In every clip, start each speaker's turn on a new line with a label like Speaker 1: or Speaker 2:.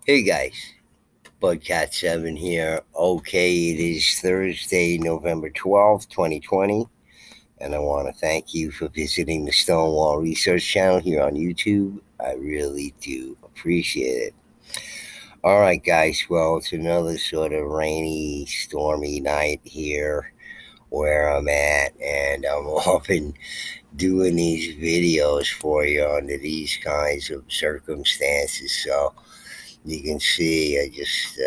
Speaker 1: Hey guys, Budcat7 here. Okay, it is Thursday, November 12th, 2020, and I want to thank you for visiting the Stonewall Research channel here on YouTube. I really do appreciate it. All right, guys, well, it's another sort of rainy, stormy night here where I'm at, and I'm often doing these videos for you under these kinds of circumstances. So you can see I just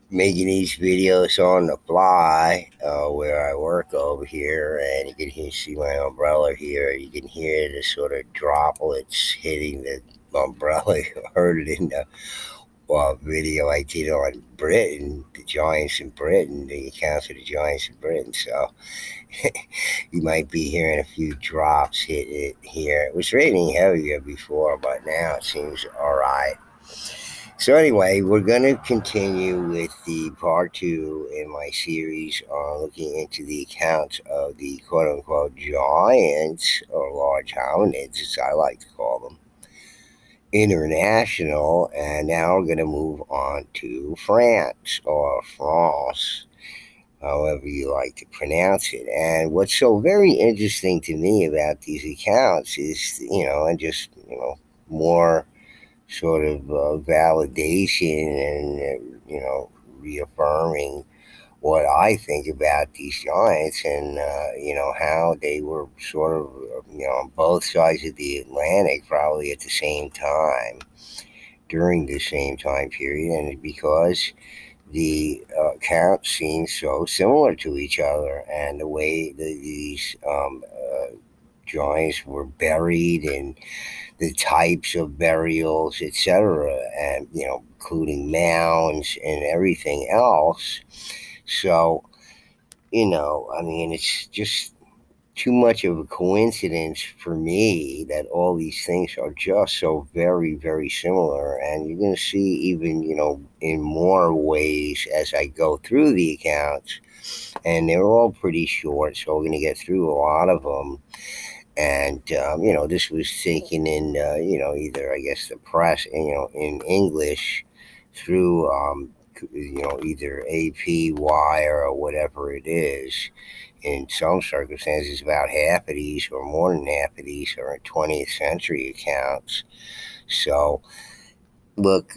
Speaker 1: making these videos on the fly where I work over here, and you can see my umbrella here. You can hear the sort of droplets hitting the umbrella. You heard it in the video I did on Britain, the Giants in Britain, the accounts of the Giants in Britain. So you might be hearing a few drops hit it here. It was raining heavier before, but now it seems all right. So anyway, we're going to continue with the part two in my series on looking into the accounts of the quote-unquote giants, or large hominids, as I like to call them, international. And now we're going to move on to France, or France, however you like to pronounce it. And what's so very interesting to me about these accounts is, and just, more sort of validation and reaffirming what I think about these giants, and how they were sort of on both sides of the Atlantic probably at the same time during the same time period, and because the accounts seem so similar to each other, and the way that these giants were buried, and the types of burials, etc., and including mounds and everything else. So, I mean, it's just too much of a coincidence for me that all these things are just so very, very similar. And you're going to see even, in more ways as I go through the accounts. And they're all pretty short, so we're going to get through a lot of them. And this was taken in either, I guess, the press, in English through either AP Wire or whatever it is. In some circumstances, about half of these, or more than half of these, are 20th century accounts. So look,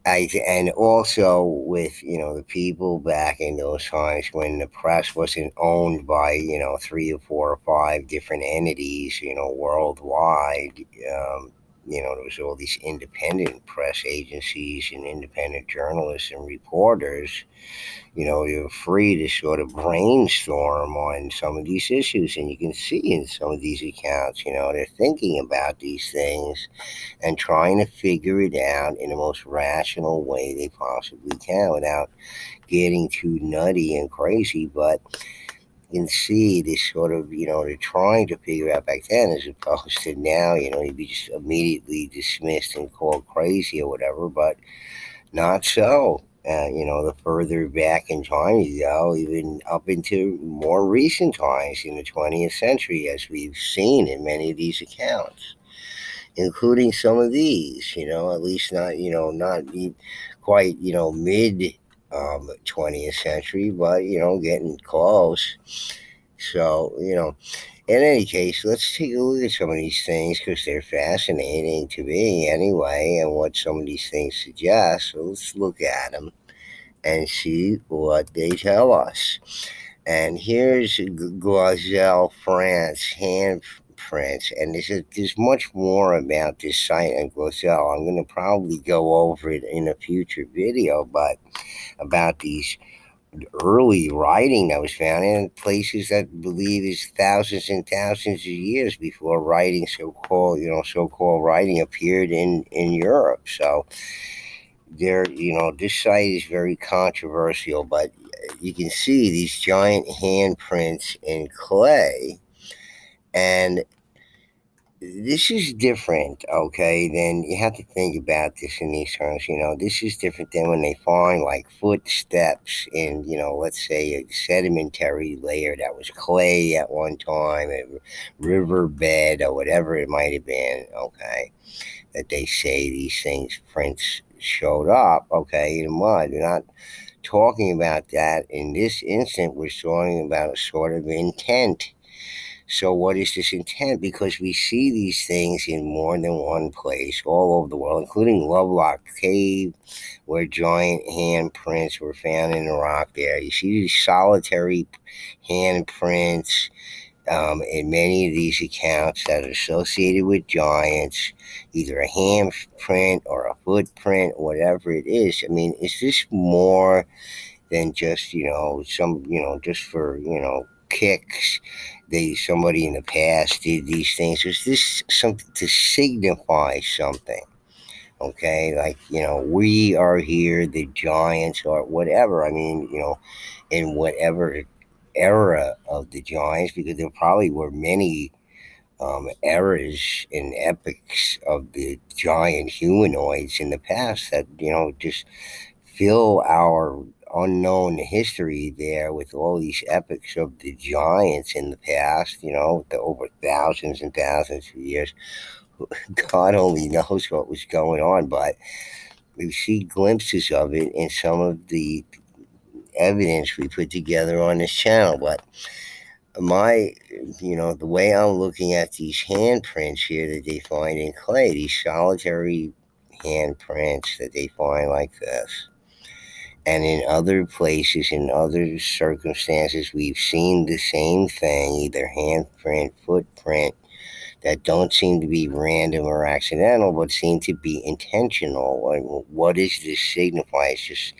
Speaker 1: and also with the people back in those times when the press wasn't owned by three or four or five different entities worldwide. There was all these independent press agencies and independent journalists and reporters. You're free to sort of brainstorm on some of these issues, and you can see in some of these accounts, they're thinking about these things and trying to figure it out in the most rational way they possibly can without getting too nutty and crazy. But you can see this sort of, they're trying to figure out back then, as opposed to now, you'd be just immediately dismissed and called crazy or whatever, but not so. The further back in time you go, even up into more recent times in the 20th century, as we've seen in many of these accounts, including some of these, at least not, quite, mid 20th century, but, getting close. So, in any case, let's take a look at some of these things because they're fascinating to me anyway, and what some of these things suggest. So let's look at them and see what they tell us. And here's Gazelle, France, handprints. And there's much more about this site and Gazelle. I'm going to probably go over it in a future video, but about these early writing that was found in places that believe is thousands and thousands of years before writing, so-called writing appeared in Europe. So this site is very controversial, but you can see these giant handprints in clay, and This is different, okay? Then you have to think about this in these terms. This is different than when they find like footsteps in, let's say a sedimentary layer that was clay at one time, a riverbed or whatever it might have been, okay? That they say these things, prints showed up, okay, in mud. We're not talking about that. In this instant, we're talking about a sort of intent. So, what is this intent? Because we see these things in more than one place all over the world, including Lovelock Cave, where giant handprints were found in the rock there. You see these solitary handprints in many of these accounts that are associated with giants, either a handprint or a footprint, whatever it is. I mean, is this more than just some just for kicks? Somebody in the past did these things. Is this something to signify something? Okay, like we are here, the giants, or whatever. I mean, in whatever era of the giants, because there probably were many eras and epics of the giant humanoids in the past that just fill our unknown history there with all these epics of the giants in the past, the over thousands and thousands of years. God only knows what was going on, but we see glimpses of it in some of the evidence we put together on this channel. But my, the way I'm looking at these handprints here that they find in clay, these solitary handprints that they find like this, and in other places, in other circumstances, we've seen the same thing, either handprint, footprint, that don't seem to be random or accidental, but seem to be intentional. Like, what does this signify? It's just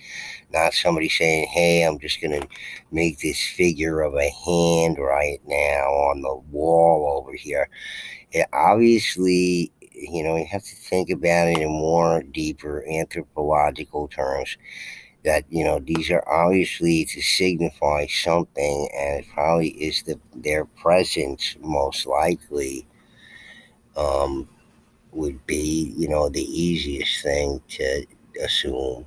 Speaker 1: not somebody saying, hey, I'm just going to make this figure of a hand right now on the wall over here. It obviously, you have to think about it in more deeper anthropological terms, that these are obviously to signify something, and it probably is their presence most likely, um, would be the easiest thing to assume.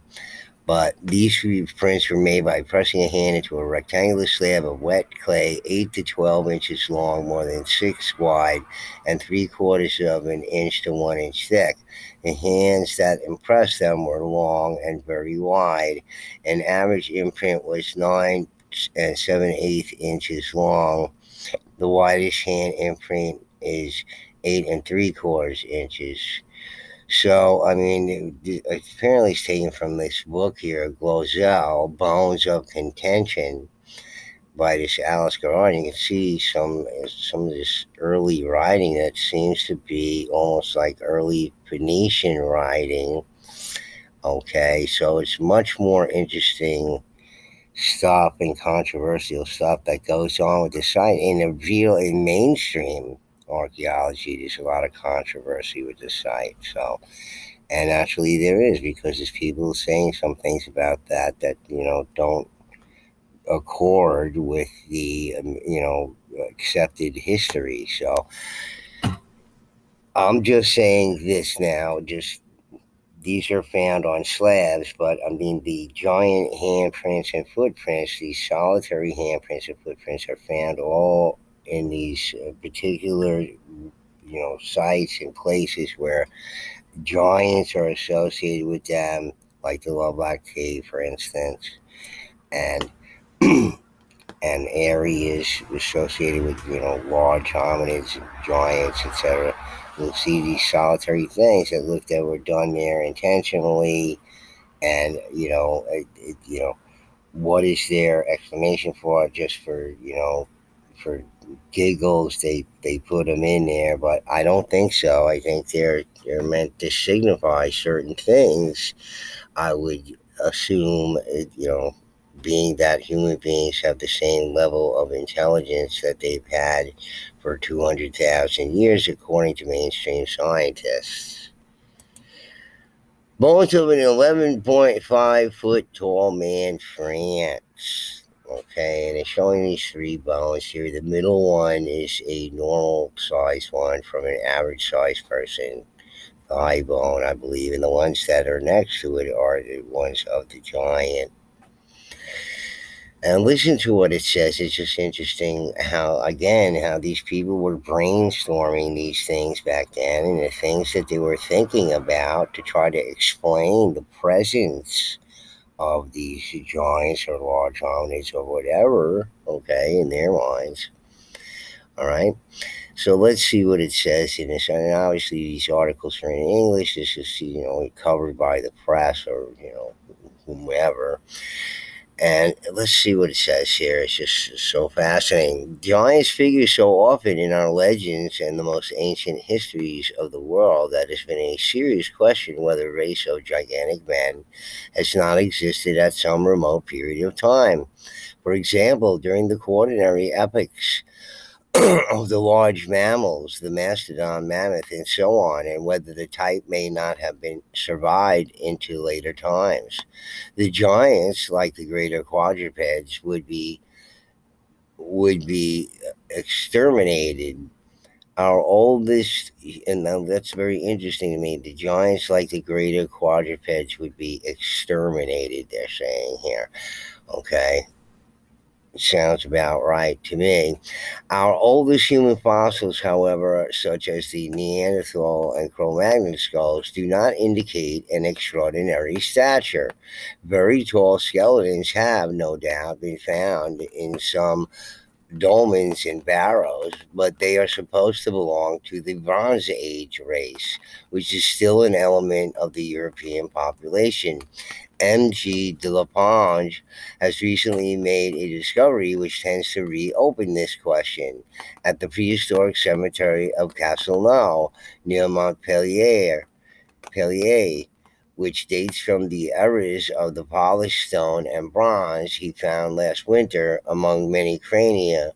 Speaker 1: But these prints were made by pressing a hand into a rectangular slab of wet clay, 8 to 12 inches long, more than 6 wide, and 3/4 of an inch to 1 inch thick. The hands that impressed them were long and very wide. An average imprint was 9 and 7/8 inches long. The widest hand imprint is 8 and 3/4 inches. So, I mean, apparently it's taken from this book here, Glozell, Bones of Contention, by this Alice Garrard. You can see some of this early writing that seems to be almost like early Phoenician writing. Okay, so it's much more interesting stuff and controversial stuff that goes on with the site. In mainstream archaeology, there's a lot of controversy with the site. So, and actually, there is, because there's people saying some things about that don't accord with the accepted history. So I'm just saying this now. Just these are found on slabs, but I mean the giant handprints and footprints, these solitary handprints and footprints, are found all in these particular sites and places where giants are associated with them, like the Lovelock Cave, for instance, and and areas associated with large hominids, giants, etc. You'll see these solitary things that look that were done there intentionally, and what is their explanation for it? Just for giggles, they put them in there, but I don't think so. I think they're meant to signify certain things. I would assume, being that human beings have the same level of intelligence that they've had for 200,000 years, according to mainstream scientists. Bones of an 11.5 foot tall man, France. Okay, and it's showing these three bones here. The middle one is a normal size one from an average size person, the high bone, I believe, and the ones that are next to it are the ones of the giant. And listen to what it says. It's just interesting how, again, how these people were brainstorming these things back then and the things that they were thinking about to try to explain the presence of these giants or large hominids or whatever, okay, in their minds. All right. So let's see what it says in this. And obviously, these articles are in English. This is, covered by the press or, whomever. And let's see what it says here. It's just so fascinating. Giants figure so often in our legends and the most ancient histories of the world that it's been a serious question whether a race of gigantic men has not existed at some remote period of time. For example, during the quaternary epochs of the large mammals, the mastodon, mammoth, and so on, and whether the type may not have been survived into later times. The giants, like the greater quadrupeds, would be exterminated. Our oldest, and now that's very interesting to me. The giants, like the greater quadrupeds, would be exterminated. They're saying here. Okay, sounds about right to me. Our oldest human fossils, however, such as the Neanderthal and Cro-Magnon skulls, do not indicate an extraordinary stature. Very tall skeletons have, no doubt, been found in some dolmens and barrows, but they are supposed to belong to the Bronze Age race, which is still an element of the European population. M.G. de Lapinge has recently made a discovery which tends to reopen this question. At the prehistoric cemetery of Castelnau, near Montpellier, which dates from the eras of the polished stone and bronze, he found last winter, among many crania,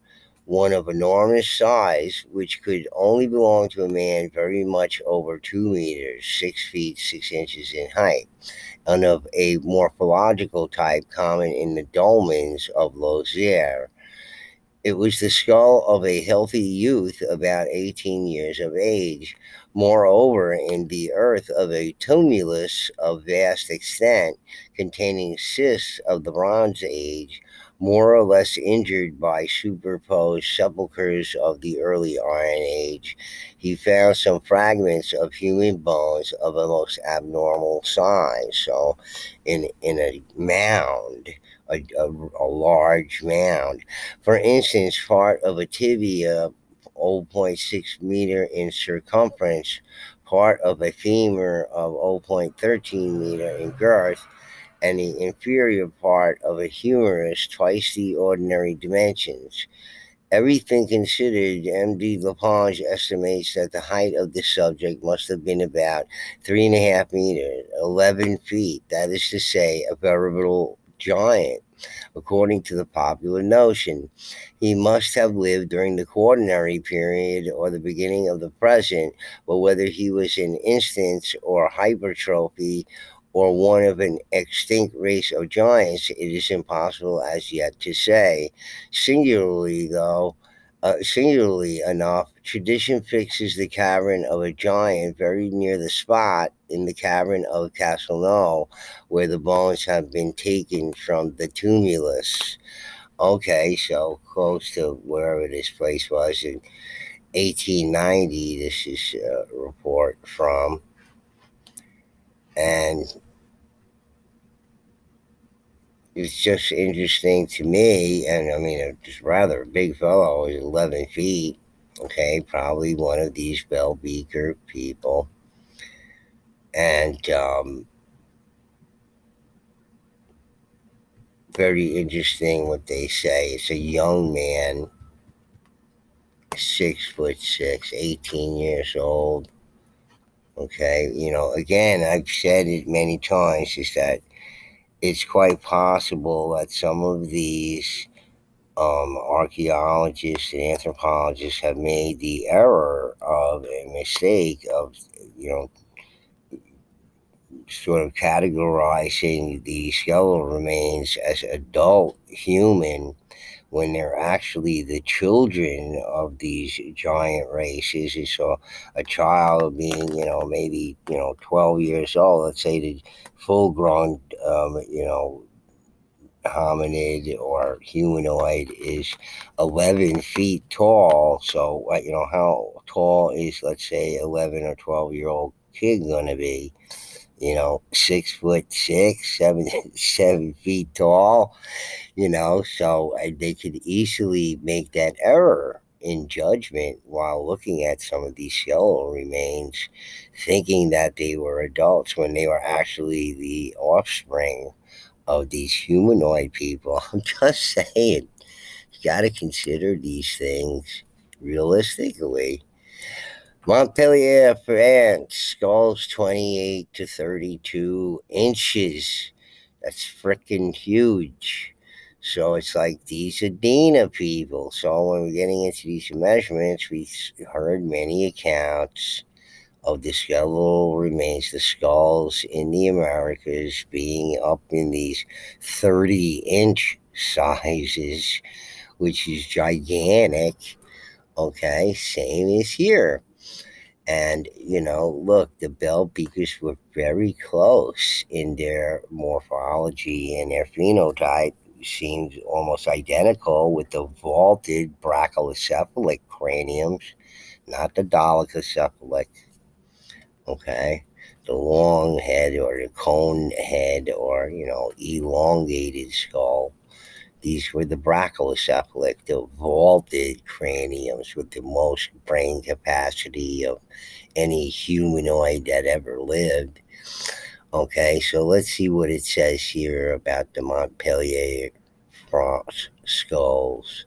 Speaker 1: one of enormous size, which could only belong to a man very much over 2 meters, 6 feet 6 inches in height, and of a morphological type common in the dolmens of Lozère. It was the skull of a healthy youth about 18 years of age. Moreover, in the earth of a tumulus of vast extent, containing cysts of the Bronze Age, more or less injured by superposed sepulchres of the early Iron Age, he found some fragments of human bones of a most abnormal size. So, in a mound, a large mound. For instance, part of a tibia, zero point 0.6 meter in circumference, part of a femur of 0.13 meter in girth, and the inferior part of a humerus twice the ordinary dimensions. Everything considered, M.D. Lapinge estimates that the height of the subject must have been about 3.5 meters, 11 feet. That is to say, a veritable giant. According to the popular notion, he must have lived during the quaternary period or the beginning of the present, but whether he was an instance or hypertrophy or one of an extinct race of giants, it is impossible as yet to say. Singularly, though, singularly enough, tradition fixes the cavern of a giant very near the spot in the cavern of Castelnau where the bones have been taken from the tumulus. Okay, so close to wherever this place was in 1890. This is a report from, and it's just interesting to me. And I mean, it's rather a big fellow, he's 11 feet. Okay, probably one of these Bell Beaker people. And very interesting what they say. It's a young man, 6 foot six, 18 years old. Okay, again, I've said it many times, is that it's quite possible that some of these archaeologists and anthropologists have made the error of a mistake of, you know, sort of categorizing the skeletal remains as adult human when they're actually the children of these giant races. You saw a child being, maybe, 12 years old, let's say the full grown, hominid or humanoid is 11 feet tall. So, how tall is, let's say, 11 or 12-year-old kid going to be? 6 foot six, seven, 7 feet tall, so they could easily make that error in judgment while looking at some of these skeletal remains, thinking that they were adults when they were actually the offspring of these humanoid people. I'm just saying, you got to consider these things realistically. Montpellier, France, skulls 28 to 32 inches. That's freaking huge. So it's like these Adena people. So when we're getting into these measurements, we heard many accounts of the skeletal remains, the skulls in the Americas being up in these 30-inch sizes, which is gigantic. Okay, same as here. And, look, the bell beakers were very close in their morphology, and their phenotype seems almost identical with the vaulted brachiocephalic craniums, not the dolichocephalic, okay? The long head or the cone head or, elongated skull. These were the brachiocephalic, the vaulted craniums with the most brain capacity of any humanoid that ever lived. Okay, so let's see what it says here about the Montpellier France skulls.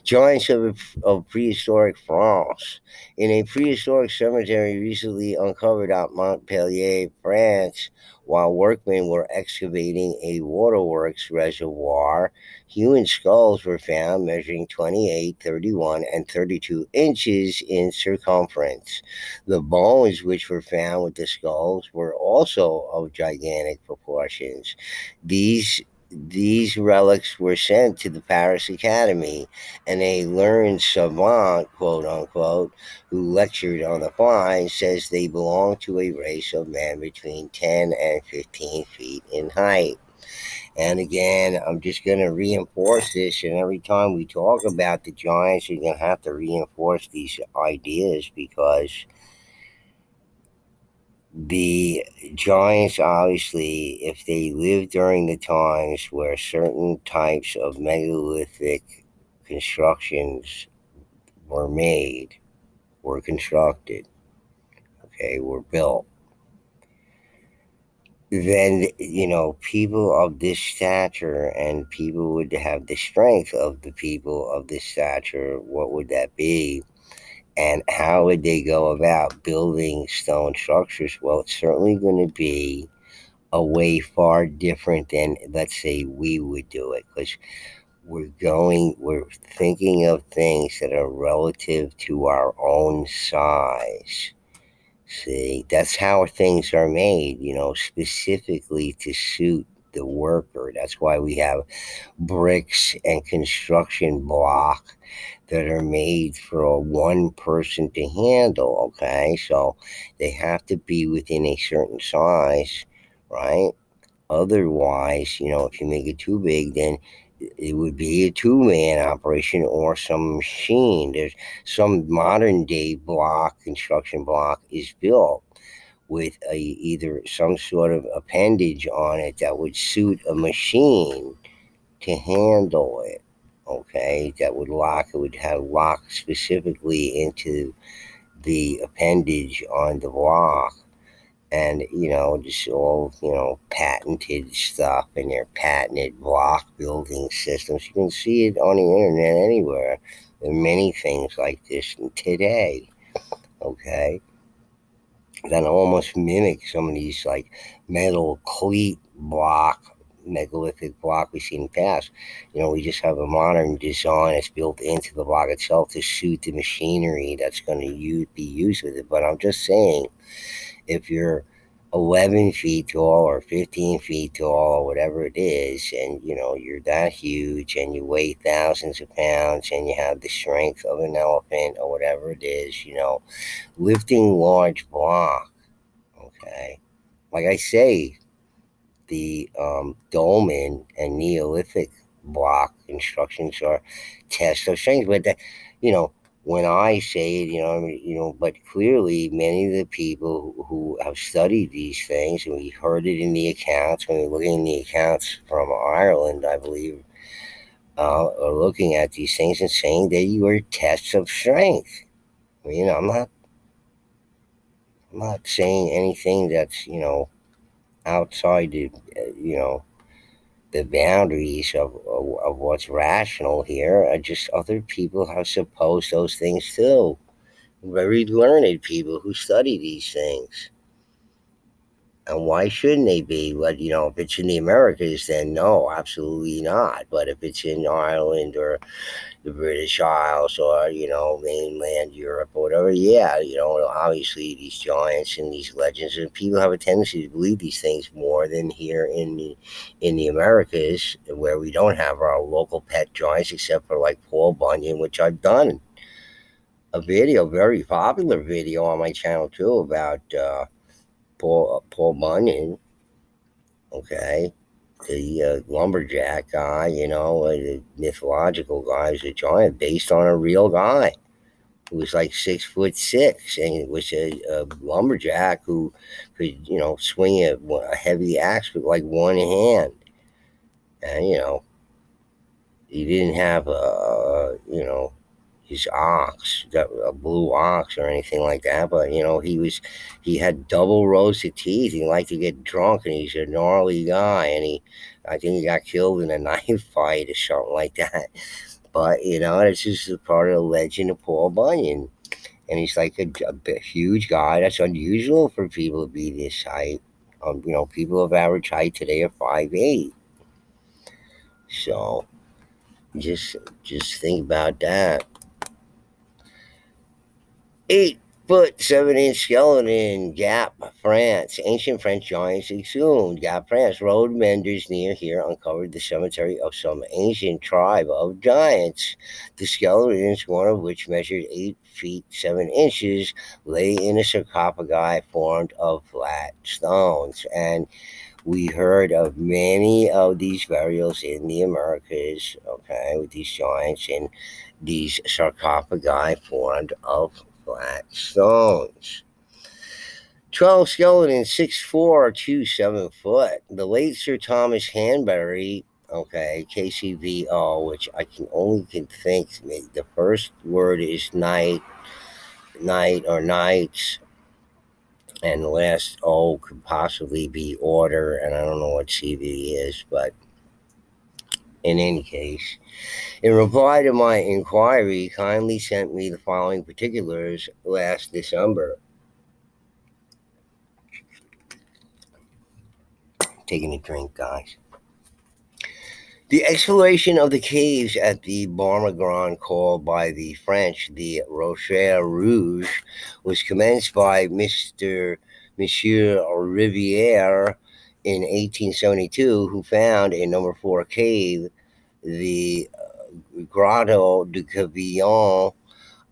Speaker 1: Giants of prehistoric France. In a prehistoric cemetery recently uncovered at Montpellier, France, while workmen were excavating a waterworks reservoir, human skulls were found measuring 28, 31, and 32 inches in circumference. The bones which were found with the skulls were also of gigantic proportions. These relics were sent to the Paris Academy, and a learned savant, quote unquote, who lectured on the find, says they belong to a race of men between 10 and 15 feet in height. And again, I'm just going to reinforce this, and every time we talk about the giants, you're going to have to reinforce these ideas because the giants, obviously, if they lived during the times where certain types of megalithic constructions were made, were constructed, okay, were built, then, people of this stature and people would have the strength of the people of this stature, what would that be? And how would they go about building stone structures? Well, it's certainly going to be a way far different than, let's say, we would do it, because we're thinking of things that are relative to our own size. See, that's how things are made, specifically to suit the worker. That's why we have bricks and construction block that are made for a one person to handle. Okay, so they have to be within a certain size, right? Otherwise, if you make it too big, then it would be a two-man operation or some machine. There's some modern day block, construction block is built with either some sort of appendage on it that would suit a machine to handle it. Okay, that would lock. It would have lock specifically into the appendage on the block, and just all patented stuff and their patented block building systems. You can see it on the internet anywhere. There are many things like this today. Okay, that almost mimic some of these like metal cleat block, megalithic block we've seen in the past. We just have a modern design that's built into the block itself to suit the machinery that's going to be used with it. But I'm just saying, if you're 11 feet tall or 15 feet tall or whatever it is, and you're that huge and you weigh thousands of pounds and you have the strength of an elephant or whatever it is, lifting large block. Okay, like I say, the dolmen and Neolithic block constructions are tests of strength. But that, you know, when I say it, I mean, but clearly many of the people who have studied these things, and we heard it in the accounts when we were looking in the accounts from Ireland, I believe, are looking at these things and saying they were tests of strength. I mean, I'm not saying anything that's outside the boundaries of what's rational here. Just other people have supposed those things too. Very learned people who study these things. And why shouldn't they be? But if it's in the Americas, then no, absolutely not. But if it's in Ireland or the British Isles or mainland Europe or whatever, yeah, obviously these giants and these legends and people have a tendency to believe these things more than here in the Americas, where we don't have our local pet giants except for like Paul Bunyan, which I've done a video, very popular video on my channel too, about Paul Bunyan. Okay, the lumberjack guy, the mythological guy, is a giant based on a real guy who was like 6'6", and it was a lumberjack who could, swing a heavy axe with like one hand, and he didn't have his ox, a blue ox or anything like that. But he had double rows of teeth. He liked to get drunk, and he's a gnarly guy. And I think he got killed in a knife fight or something like that. But it's just a part of the legend of Paul Bunyan. And he's like a huge guy. That's unusual for people to be this height. People of average height today are 5'8". So just think about that. 8 foot 7 inch skeleton, Gap, France. Ancient French giants exhumed. Gap, France. Road menders near here uncovered the cemetery of some ancient tribe of giants. The skeletons, one of which measured 8 feet 7 inches, lay in a sarcophagi formed of flat stones. And we heard of many of these burials in the Americas, okay, with these giants in these sarcophagi formed of flat stones. 12 skeletons, 6'4", 7 foot. The late Sir Thomas Hanbury, okay, KCVO, which I can only think the first word is night or nights, and the last O could possibly be order, and I don't know what CV is, but in any case, in reply to my inquiry, he kindly sent me the following particulars last December. Taking a drink, guys. The exploration of the caves at the Barmagran, called by the French the Rocher Rouge, was commenced by Monsieur Riviere in 1872, who found in number 4 cave, the Grotto du Cavillon,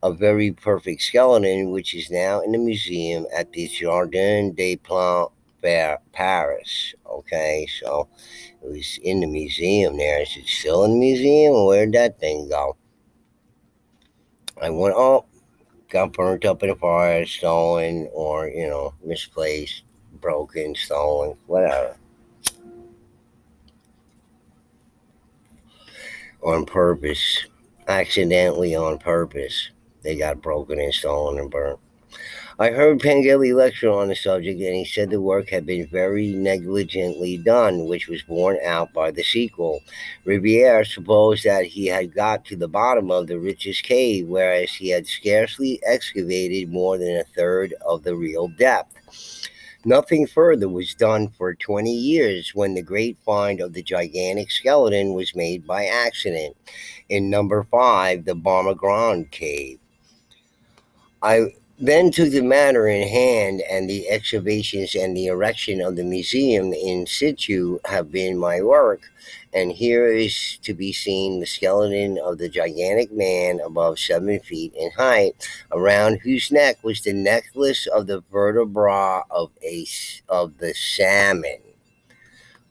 Speaker 1: a very perfect skeleton, which is now in the museum at the Jardin des Plantes, Paris. Okay, so it was in the museum there. Is it still in the museum? Where'd that thing go? I went, oh, got burnt up in a fire, stolen, or, misplaced, broken, stolen, whatever. On purpose. Accidentally on purpose. They got broken and stolen and burnt. I heard Pengelly lecture on the subject, and he said the work had been very negligently done, which was borne out by the sequel. Riviere supposed that he had got to the bottom of the richest cave, whereas he had scarcely excavated more than a third of the real depth. Nothing further was done for 20 years when the great find of the gigantic skeleton was made by accident in number 5, the Barmagran cave. I then took the matter in hand, and the excavations and the erection of the museum in situ have been my work. And here is to be seen the skeleton of the gigantic man above 7 feet in height, around whose neck was the necklace of the vertebra of the salmon.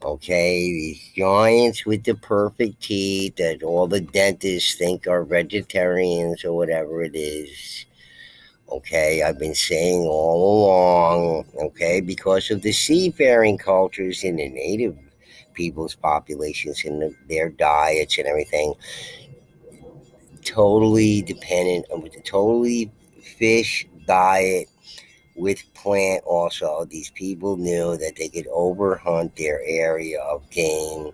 Speaker 1: Okay, these giants with the perfect teeth that all the dentists think are vegetarians or whatever it is. Okay, I've been saying all along, okay, because of the seafaring cultures in the native people's populations and their diets and everything, totally dependent on the totally fish diet with plant also. These people knew that they could overhunt their area of game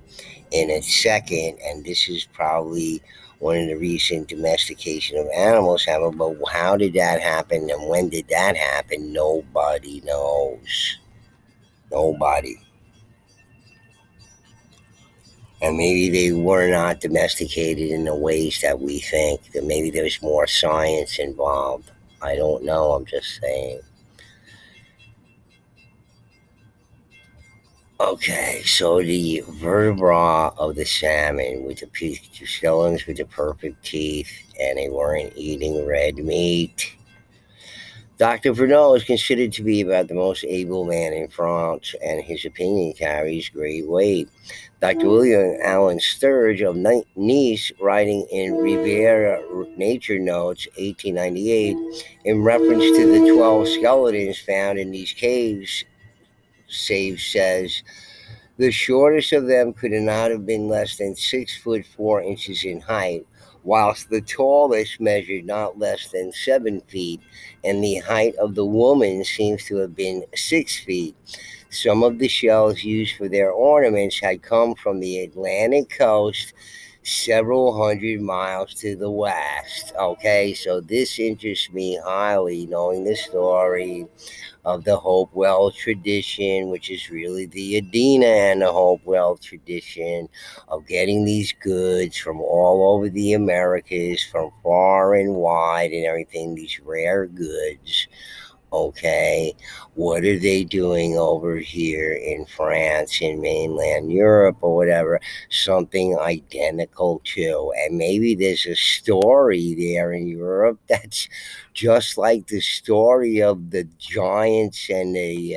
Speaker 1: in a second, and this is probably one of the recent domestication of animals happened. But how did that happen, and when did that happen? Nobody knows. Nobody. And maybe they were not domesticated in the ways that we think. That maybe there's more science involved. I don't know. I'm just saying. Okay, so the vertebra of the salmon with the skeletons with the perfect teeth, and they weren't eating red meat. Dr. Bruneau is considered to be about the most able man in France, and his opinion carries great weight. Dr. William Allen Sturge of Nice, writing in Riviera Nature Notes, 1898, in reference to the 12 skeletons found in these caves, says the shortest of them could not have been less than 6 foot 4 inches in height, whilst the tallest measured not less than 7 feet, and the height of the woman seems to have been 6 feet. Some of the shells used for their ornaments had come from the Atlantic coast several hundred miles to the west. Okay, so this interests me highly, knowing the story of the Hopewell tradition, which is really the Adena and the Hopewell tradition of getting these goods from all over the Americas, from far and wide and everything, these rare goods. Okay, what are they doing over here in France, in mainland Europe, or whatever? Something identical to. And maybe there's a story there in Europe that's just like the story of the Giants and the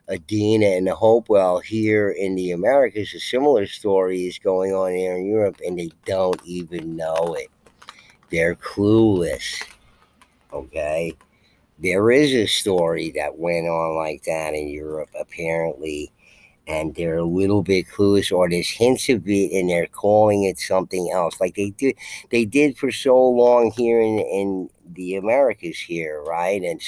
Speaker 1: Adena and the Hopewell here in the Americas. A similar story is going on here in Europe, and they don't even know it. They're clueless. Okay, there is a story that went on like that in Europe, apparently, and they're a little bit clueless, or there's hints of it, and they're calling it something else, like they did for so long here in the Americas here, right? And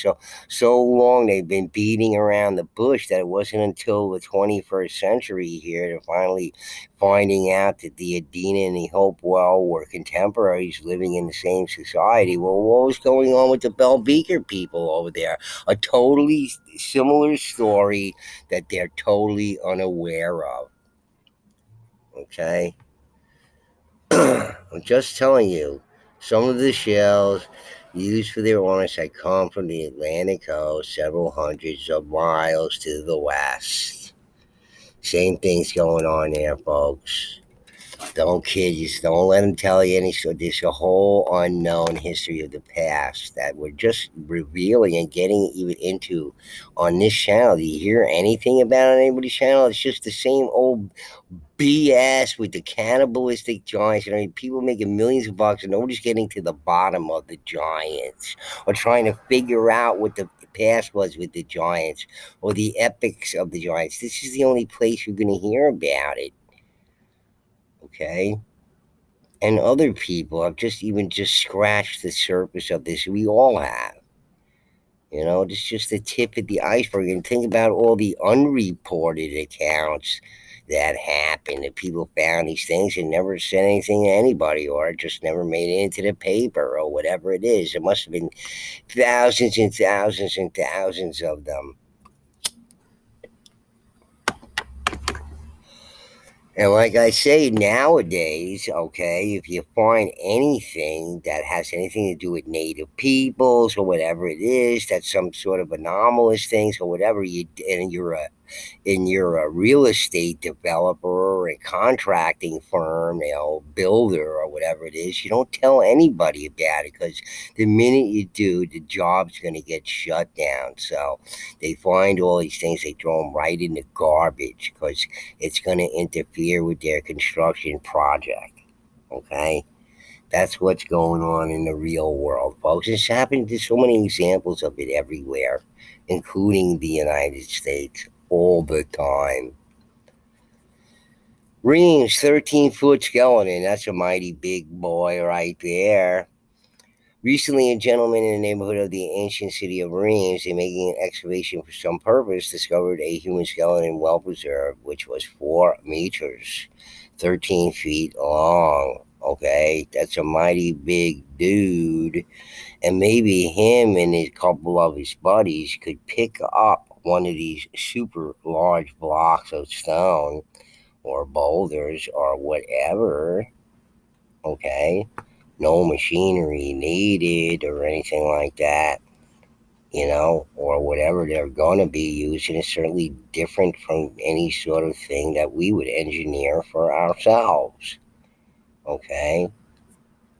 Speaker 1: so long they've been beating around the bush that it wasn't until the 21st century here to finally finding out that the Adena and the Hopewell were contemporaries living in the same society. Well, what was going on with the Bell Beaker people over there? A totally similar story that they're totally unaware of. Okay? I'm just telling you, some of the shells used for their ornaments had come from the Atlantic coast several hundreds of miles to the west. Same thing's going on there, folks. Don't kid you. Don't let them tell you any story. There's a whole unknown history of the past that we're just revealing and getting even into on this channel. Do you hear anything about it on anybody's channel? It's just the same old BS with the cannibalistic giants. I mean, people making millions of bucks and nobody's getting to the bottom of the giants or trying to figure out what the past was with the giants or the epics of the giants. This is the only place you're going to hear about it. Okay? And other people have just scratched the surface of this. We all have. This is just the tip of the iceberg. And think about all the unreported accounts that happened. That people found these things and never said anything to anybody, or it just never made it into the paper, or whatever it is. It must have been thousands and thousands and thousands of them. And like I say, nowadays, okay, if you find anything that has anything to do with native peoples or whatever it is, that's some sort of anomalous things or whatever, you're a real estate developer or a contracting firm, builder or whatever it is, you don't tell anybody about it because the minute you do, the job's going to get shut down. So they find all these things, they throw them right in the garbage because it's going to interfere with their construction project. Okay? That's what's going on in the real world, folks. It's happening. There's so many examples of it everywhere, including the United States, all the time. Reams, 13-foot skeleton. That's a mighty big boy right there. Recently, a gentleman in the neighborhood of the ancient city of Reims, in making an excavation for some purpose, discovered a human skeleton well preserved, which was 4 meters, 13 feet long. Okay, that's a mighty big dude. And maybe him and a couple of his buddies could pick up one of these super large blocks of stone or boulders or whatever. Okay, no machinery needed or anything like that, or whatever they're going to be using is certainly different from any sort of thing that we would engineer for ourselves. Okay,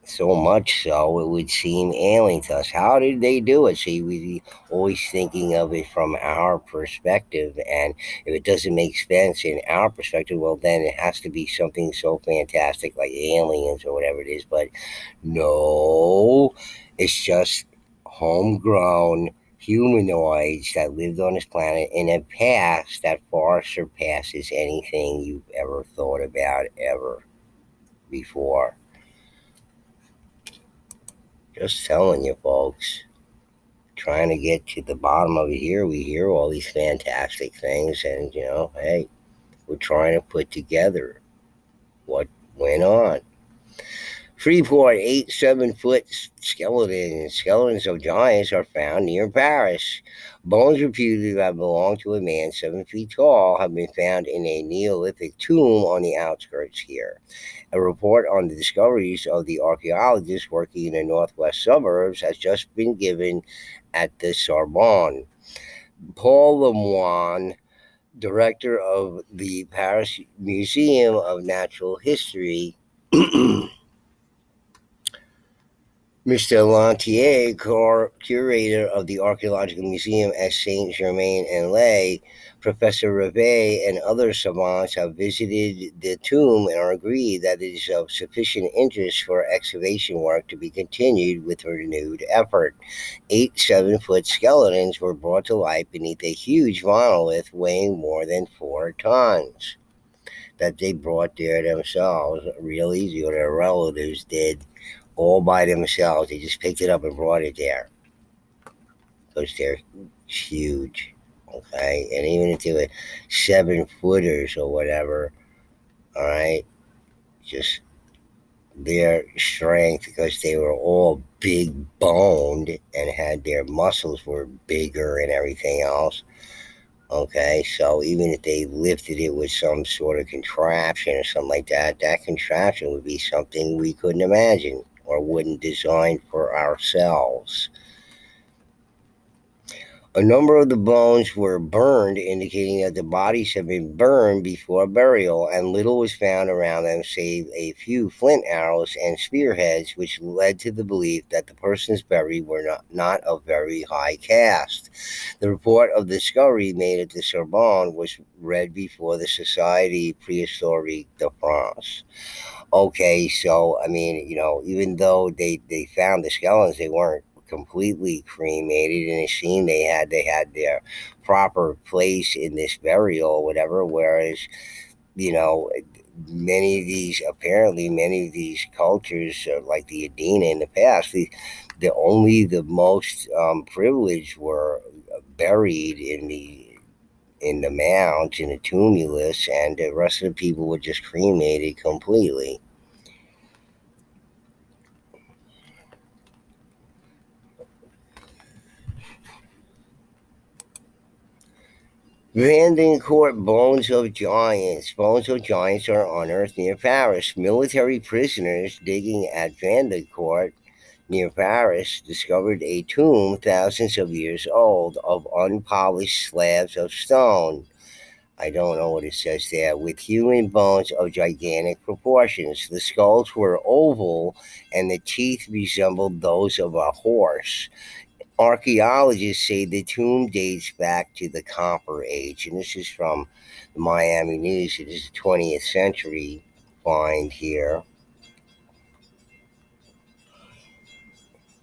Speaker 1: so much so it would seem alien to us. How did they do it? See, we always thinking of it from our perspective, and if it doesn't make sense in our perspective, well, then it has to be something so fantastic like aliens or whatever it is. But no, it's just homegrown humanoids that lived on this planet in a past that far surpasses anything you've ever thought about ever before. Just telling you, folks. Trying to get to the bottom of it here. We hear all these fantastic things, and hey, we're trying to put together what went on. Freeport, 7 foot skeletons. Skeletons of giants are found near Paris. Bones reputed to have belonged to a man 7 feet tall have been found in a Neolithic tomb on the outskirts here. A report on the discoveries of the archaeologists working in the northwest suburbs has just been given at the Sorbonne. Paul Lemoine, director of the Paris Museum of Natural History, Mr. Lantier, curator of the Archaeological Museum at Saint Germain en Laye, Professor Rivet, and other savants have visited the tomb and are agreed that it is of sufficient interest for excavation work to be continued with renewed effort. 8 7-foot skeletons were brought to light beneath a huge monolith weighing more than 4 tons that they brought there themselves, real easy, or their relatives did all by themselves. They just picked it up and brought it there because they're huge. Okay, and even if they were 7 footers or whatever, all right, just their strength because they were all big boned and had their muscles were bigger and everything else. Okay, so even if they lifted it with some sort of contraption or something like that, that contraption would be something we couldn't imagine or wouldn't design for ourselves. A number of the bones were burned, indicating that the bodies had been burned before burial, and little was found around them save a few flint arrows and spearheads, which led to the belief that the persons buried were not of very high caste. The report of the discovery made at the Sorbonne was read before the Société Préhistorique de France. Okay, so I mean, even though they found the skeletons, they weren't completely cremated, and it seemed they had their proper place in this burial or whatever. Whereas, you know, many of these cultures, like the Adena in the past, the most privileged were buried in the mounds in the tumulus, and the rest of the people were just cremated completely. Vandencourt Bones of Giants. Bones of giants are unearthed near Paris. Military prisoners digging at Vandencourt near Paris discovered a tomb thousands of years old of unpolished slabs of stone. I don't know what it says there, with human bones of gigantic proportions. The skulls were oval and the teeth resembled those of a horse. Archaeologists say the tomb dates back to the Copper Age, and this is from the Miami News. It is a 20th century find here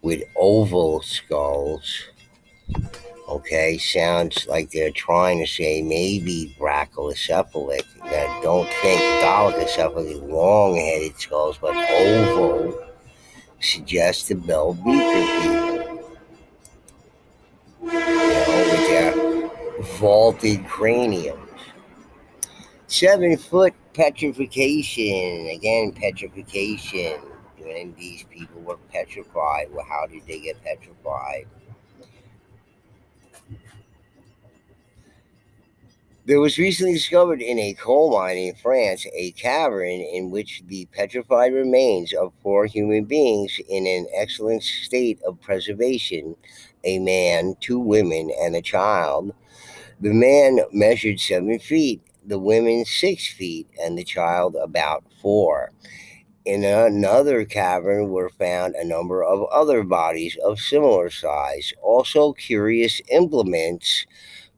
Speaker 1: with oval skulls. Okay, sounds like they're trying to say maybe brachiocephalic. Now, don't think dolichocephalic, long-headed skulls, but oval suggests the Bell Beaker people, with their vaulted craniums. 7 foot petrification. Again, petrification. When these people were petrified, well, how did they get petrified? There was recently discovered in a coal mine in France a cavern in which the petrified remains of four human beings in an excellent state of preservation, a man, two women, and a child. The man measured 7 feet, the women 6 feet, and the child about four. In another cavern were found a number of other bodies of similar size, also curious implements,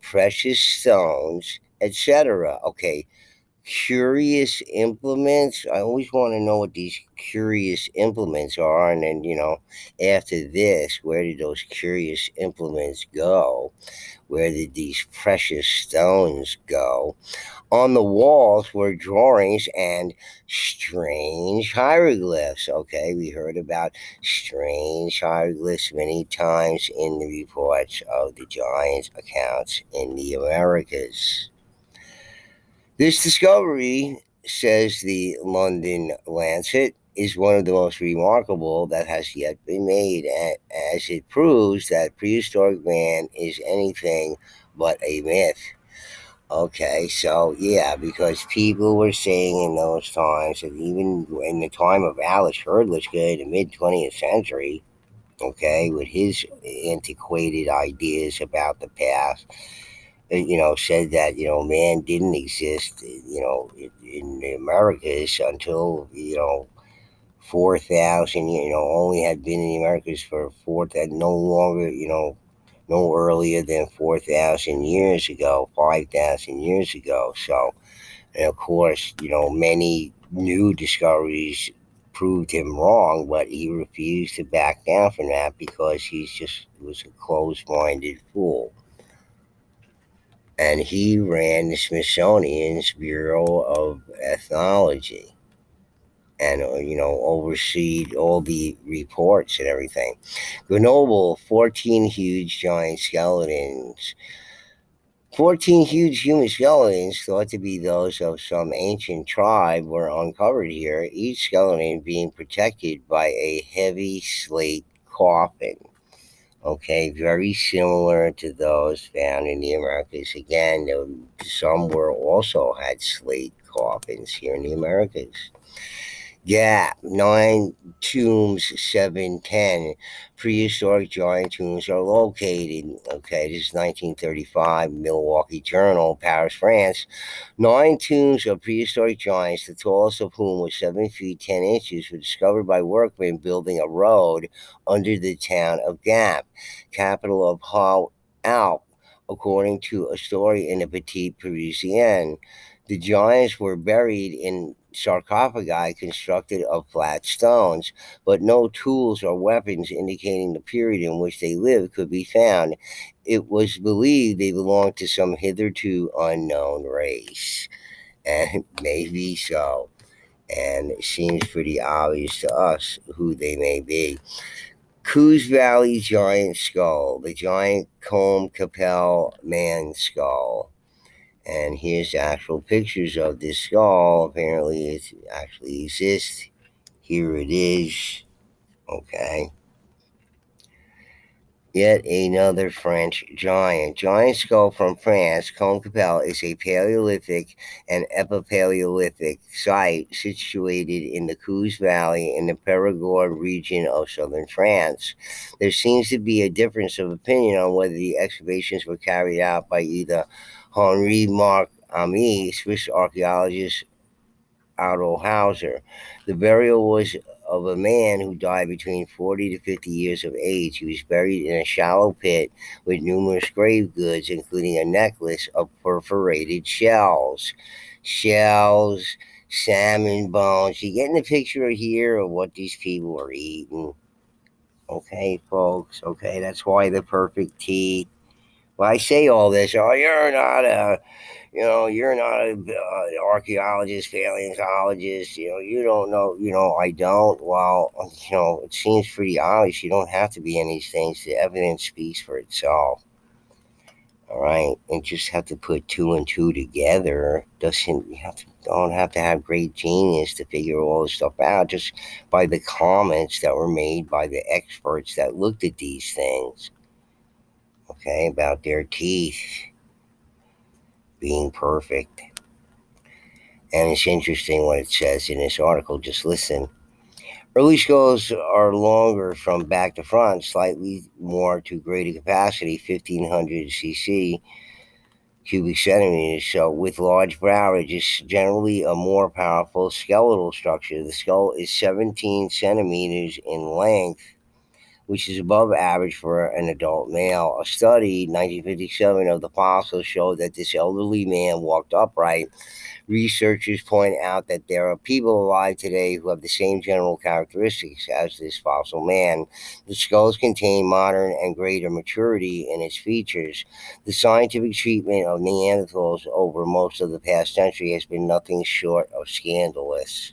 Speaker 1: precious stones, etc. Okay, curious implements. I always want to know what these curious implements are, and then after this, where did those curious implements go? Where did these precious stones go? On the walls were drawings and strange hieroglyphs. Okay, we heard about strange hieroglyphs many times in the reports of the giants' accounts in the Americas. This discovery, says the London Lancet, is one of the most remarkable that has yet been made, as it proves that prehistoric man is anything but a myth. Okay, so yeah, because people were saying in those times, and even in the time of Alice Hurdlischka in the mid 20th century, okay, with his antiquated ideas about the past, said that man didn't exist, in the Americas until 4,000, only had been in the Americas for four, that no longer, no earlier than 4,000 years ago, 5,000 years ago. So, and of course, many new discoveries proved him wrong, but he refused to back down from that because he just was a closed minded fool. And he ran the Smithsonian's Bureau of Ethnology and overseed all the reports and everything. Grenoble, 14 huge giant skeletons. 14 huge human skeletons, thought to be those of some ancient tribe, were uncovered here, each skeleton being protected by a heavy slate coffin. Okay, very similar to those found in the Americas. Again, some were also had slate coffins here in the Americas. Gap, 9 tombs, 710. Prehistoric giant tombs are located. Okay, this is 1935, Milwaukee Journal, Paris, France. 9 tombs of prehistoric giants, the tallest of whom was 7 feet 10 inches, were discovered by workmen building a road under the town of Gap, capital of Haut Alp, according to a story in the Petit Parisien. The giants were buried in sarcophagi constructed of flat stones, but no tools or weapons indicating the period in which they lived could be found. It was believed they belonged to some hitherto unknown race, and maybe so. And it seems pretty obvious to us who they may be. Coos Valley giant skull, the giant Combe Capelle man skull. And here's actual pictures of this skull. Apparently, it actually exists. Here it is. Okay. Yet another French giant. Giant skull from France, Combe is a Paleolithic and Epipaleolithic site situated in the Coos Valley in the Perigord region of southern France. There seems to be a difference of opinion on whether the excavations were carried out by either Henri Marc Ami, Swiss archaeologist, Otto Hauser. The burial was of a man who died between 40 to 50 years of age. He was buried in a shallow pit with numerous grave goods, including a necklace of perforated shells. Shells, salmon bones. You getting the picture here of what these people are eating? Okay, folks. Okay, that's why the perfect teeth. Well, I say all this. Oh, you're not an archaeologist, paleontologist. You don't know. I don't. Well, it seems pretty obvious. You don't have to be any of these things. The evidence speaks for itself. All right, and just have to put two and two together. Doesn't you have to? Don't have to have great genius to figure all this stuff out. Just by the comments that were made by the experts that looked at these things. Okay, about their teeth being perfect. And it's interesting what it says in this article. Just listen. Early skulls are longer from back to front, slightly more to greater capacity, 1500 cc cubic centimeters. So, with large brow ridges, generally a more powerful skeletal structure. The skull is 17 centimeters in length, which is above average for an adult male. A study, 1957, of the fossil showed that this elderly man walked upright. Researchers point out that there are people alive today who have the same general characteristics as this fossil man. The skulls contain modern and greater maturity in its features. The scientific treatment of Neanderthals over most of the past century has been nothing short of scandalous.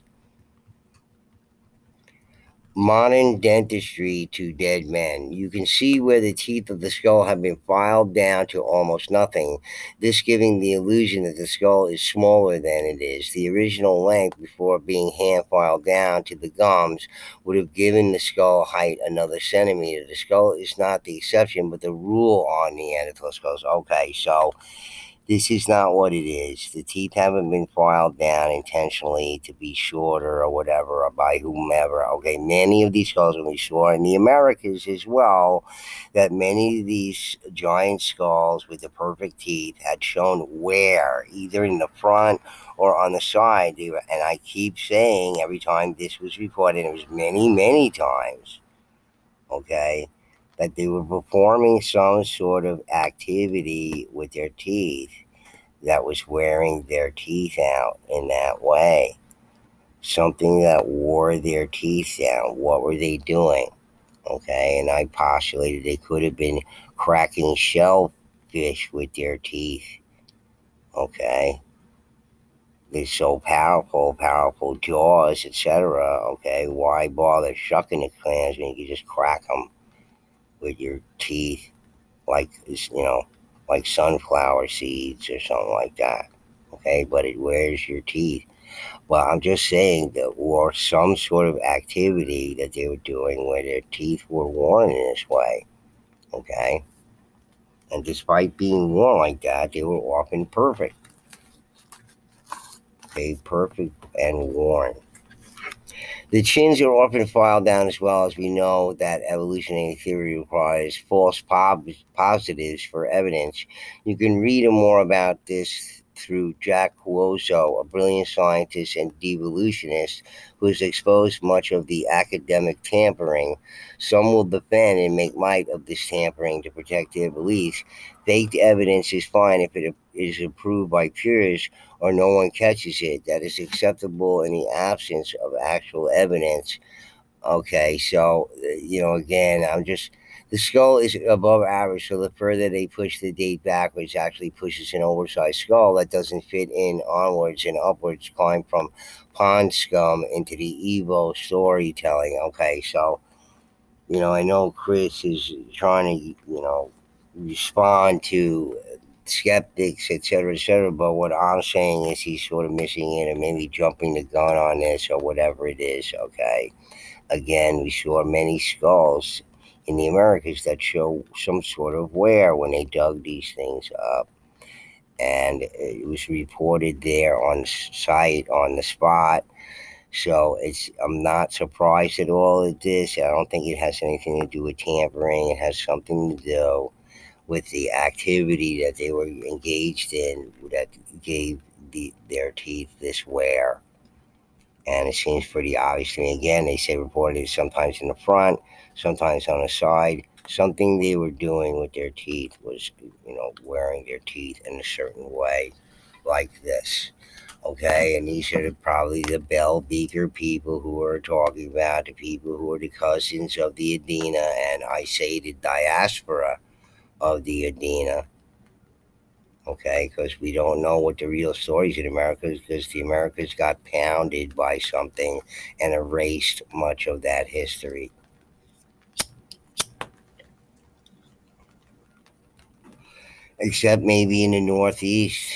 Speaker 1: Modern dentistry to dead men. You can see where the teeth of the skull have been filed down to almost nothing, this giving the illusion that the skull is smaller than it is. The original length before being hand filed down to the gums would have given the skull height another centimeter. The skull is not the exception, but the rule on Neanderthal skulls. Okay, so this is not what it is. The teeth haven't been filed down intentionally to be shorter or whatever or by whomever. Okay, many of these skulls will be short in the Americas as well. That many of these giant skulls with the perfect teeth had shown wear, either in the front or on the side. And I keep saying every time this was reported, and it was many, many times. Okay, that they were performing some sort of activity with their teeth that was wearing their teeth out in that way. Something that wore their teeth down. What were they doing? Okay, and I postulated they could have been cracking shellfish with their teeth. Okay, they're so powerful, powerful jaws, etc. Okay, why bother shucking the clams when you can just crack them with your teeth, like like sunflower seeds or something like that. Okay, but it wears your teeth. Well, I'm just saying that, or some sort of activity that they were doing where their teeth were worn in this way. Okay, and despite being worn like that, they were often perfect. Okay, perfect and worn. The chins are often filed down as well, as we know that evolutionary theory requires false positives for evidence. You can read more about this through Jack Cuozzo, a brilliant scientist and devolutionist who has exposed much of the academic tampering. Some will defend and make light of this tampering to protect their beliefs. Faked evidence is fine if it is approved by peers or no one catches it. That is acceptable in the absence of actual evidence. Okay, so, again, the skull is above average, so the further they push the date backwards actually pushes an oversized skull that doesn't fit in onwards and upwards, climb from pond scum into the Evo storytelling. Okay, so, I know Chris is trying to, respond to skeptics, et cetera. But what I'm saying is he's sort of missing it and maybe jumping the gun on this or whatever it is. Okay. Again, we saw many skulls, in the Americas that show some sort of wear when they dug these things up. And it was reported there on site, on the spot. So I'm not surprised at all at this. I don't think it has anything to do with tampering. It has something to do with the activity that they were engaged in that gave their teeth this wear. And it seems pretty obvious to me. Again, they say reported sometimes in the front, sometimes on the side. Something they were doing with their teeth was, wearing their teeth in a certain way, like this. Okay, and these are probably the Bell Beaker people who are talking about the people who are the cousins of the Adena, and I say the diaspora of the Adena. Okay, because we don't know what the real stories in America is, because the Americas got pounded by something and erased much of that history. Except maybe in the Northeast,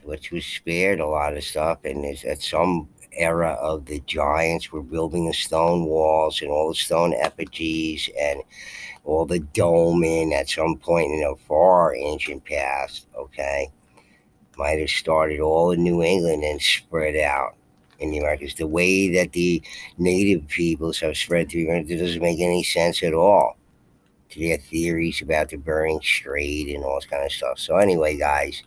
Speaker 1: which was spared a lot of stuff, and is at some era of the giants were building the stone walls and all the stone effigies and all the doming at some point in a far ancient past. Okay, might have started all in New England and spread out in the Americas. The way that the native peoples have spread through America doesn't make any sense at all to their theories about the Bering Strait and all this kind of stuff. So anyway, guys,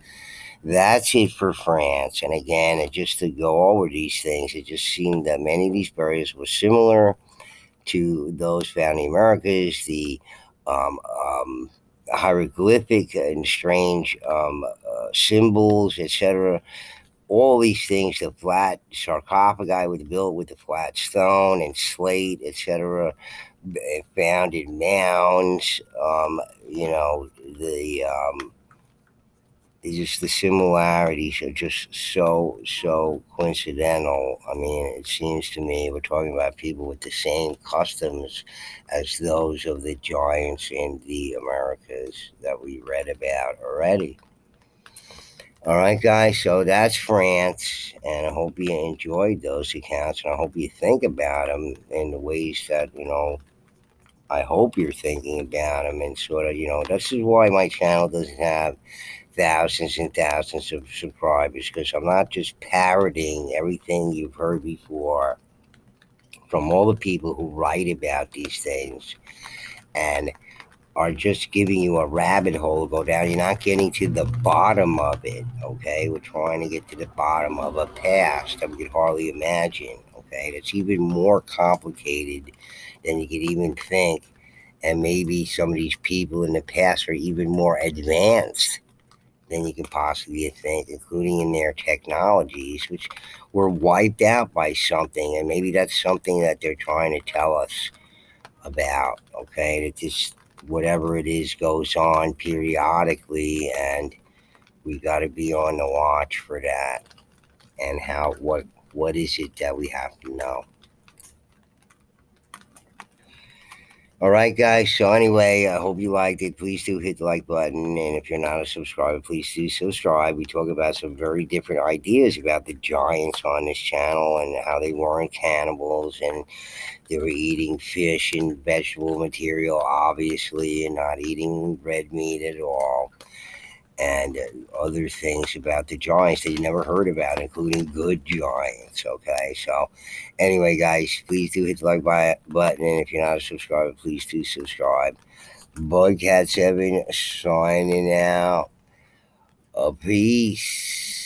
Speaker 1: that's it for France. And again, just to go over these things, it just seemed that many of these burials were similar to those found in the Americas. The um, um, hieroglyphic and strange symbols, etc. All these things, the flat sarcophagi with built with the flat stone and slate, etc., found in mounds. The it's just the similarities are just so coincidental. I mean, it seems to me we're talking about people with the same customs as those of the giants in the Americas that we read about already. All right, guys. So that's France, and I hope you enjoyed those accounts, and I hope you think about them in the ways that I hope you're thinking about them, and sort of, this is why my channel doesn't have thousands and thousands of subscribers, because I'm not just parroting everything you've heard before from all the people who write about these things and are just giving you a rabbit hole to go down. You're not getting to the bottom of it, okay? We're trying to get to the bottom of a past that we could hardly imagine, okay? That's even more complicated than you could even think. And maybe some of these people in the past are even more advanced than you can possibly think, including in their technologies, which were wiped out by something. And maybe that's something that they're trying to tell us about, okay? That just whatever it is goes on periodically, and we got to be on the watch for that. And what is it that we have to know? All right, guys. So anyway, I hope you liked it. Please do hit the like button, and if you're not a subscriber, please do subscribe. We talk about some very different ideas about the giants on this channel and how they weren't cannibals, and they were eating fish and vegetable material, obviously, and not eating red meat at all. And other things about the giants that you never heard about, including good giants. Okay, so anyway, guys, please do hit the like button, and if you're not a subscriber, please do subscribe. Bugcat7 signing out. A peace.